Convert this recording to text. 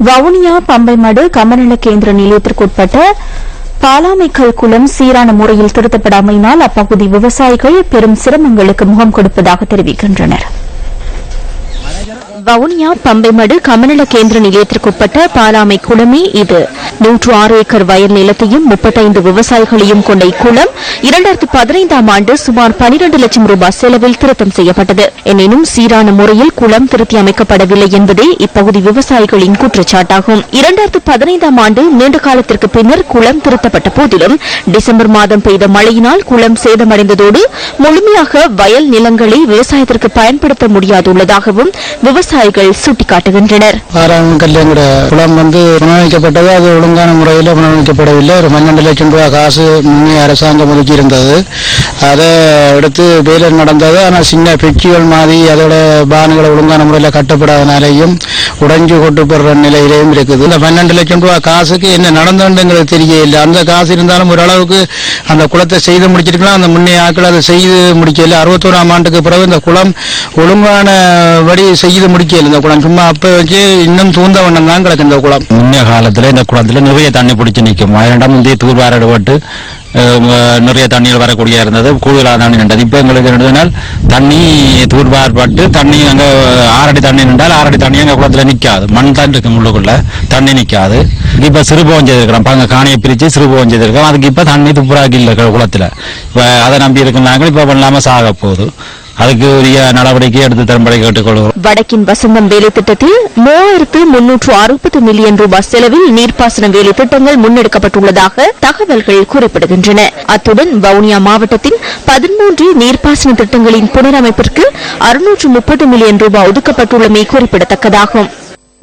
வவுனியா பம்பைமடு கமநல கேந்திர நிலையத்திற்குட்பட்ட பாலாமைக்கல் குளம் சீரான முறையில் திருத்தப்படாமையினால் அப்பகுதி விவசாயிகள் பெரும் சிரமங்களுக்கு முகம் கொடுப்பதாக தெரிவிக்கின்றனர். வவுனியா பம்பைமடு கமநல கேந்திர நிலையத்திற்குட்பட்ட பாலாமை குளமே இது. 106 ஏக்கர் வயல் நிலத்தையும் 35 விவசாயிகளையும் கொண்ட இக்குளம் 2015ஆம் ஆண்டு சுமார் 12 லட்சம் ரூபாய் செலவில் திருத்தம் செய்யப்பட்டது. எனினும் சீரான முறையில் குளம் திருத்தி அமைக்கப்படவில்லை என்பதே இப்பகுதி விவசாயிகளின் குற்றச்சாட்டாகும். 2015ஆம் ஆண்டு நீண்ட காலத்திற்கு பின்னர் குளம் திருத்தப்பட்ட போதிலும் டிசம்பர் மாதம் பெய்த மழையினால் குளம் சேதமடைந்ததோடு முழுமையாக வயல் நிலங்களை விவசாயத்திற்கு பயன்படுத்த முடியாதுள்ளதாகவும் விவசாயிகள் சுட்டிக்காட்டுகின்றனர். குளம் புனரமைக்கப்பட்டது, அது ஒழுங்கான முறையில் புனரமைக்கப்படவில்லை. ஒரு 12 லட்சம் ரூபாய் காசு முன்னே அரசாங்கம் ஒதுக்கி இருந்தது. அதை எடுத்து வேலை நடந்தது. ஆனால் சின்ன பெட்சிகள் மாதிரி அதோட பானுகளை ஒழுங்கான முறையில் கட்டப்படாதனாலேயும் உடைஞ்சு கொட்டுப்படுற நிலையிலேயும் இருக்குது. இந்த 12 லட்சம் ரூபாய் காசுக்கு என்ன நடந்ததுங்கிறது தெரியல. அந்த காசு இருந்தாலும் ஓரளவுக்கு அந்த குளத்தை செய்து முடிச்சிருக்கலாம். அந்த முன்னே ஆட்கள் அதை செய்து முடிக்கல. 61ஆம் ஆண்டுக்கு பிறகு இந்த குளம் ஒழுங்கான வழி செய்து முடிக்கல. இந்த குளம் சும்மா அப்ப வச்சு இன்னும் தூந்த வண்ணம் தான் கிடக்கு. இந்த குளம் முன்னே காலத்துல இந்த குளத்துல நிறைய தண்ணி பிடிச்சி நிற்கும். 1000 முந்தைய தூர்வாரப்பட்டு நிறைய தண்ணீர் வரக்கூடிய இருந்தது. கூடுதலாக தண்ணி நின்றது. இப்ப எங்களுக்கு என்னதுனால் தண்ணி தூர்வாரப்பட்டு தண்ணி அங்க 6 அடி தண்ணி நின்றால் 6 அடி தண்ணி எங்க குளத்துல நிக்காது. மண் தான் இருக்கு, உள்ளுக்குள்ள தண்ணி நிக்காது. இப்ப சிறுபோகம் செய்திருக்கிறோம். அங்க காணியை பிரிச்சு சிறுபோகம் செய்திருக்கோம். அதுக்கு இப்ப தண்ணி துப்புராக்கி இல்லை குளத்துல. இப்ப அதை நம்பி இருக்குனாங்க. இப்ப பண்ணாம சாக போகுது. அதுக்கு உரிய நடவடிக்கை எடுத்து தரும்படி கேட்டுக்கொள்கிறோம். வடக்கின் வசந்தம் வேலை திட்டத்தில் 3360 மில்லியன் ரூபாய் செலவில் நீர்ப்பாசன வேலை திட்டங்கள் முன்னெடுக்கப்பட்டுள்ளதாக தகவல்கள் குறிப்பிடுகின்றன. அத்துடன் வவுனியா மாவட்டத்தின் 13 நீர்ப்பாசன திட்டங்களின் புனரமைப்பிற்கு 630 மில்லியன் ரூபாய் ஒதுக்கப்பட்டுள்ளமை குறிப்பிடத்தக்கதாகும்.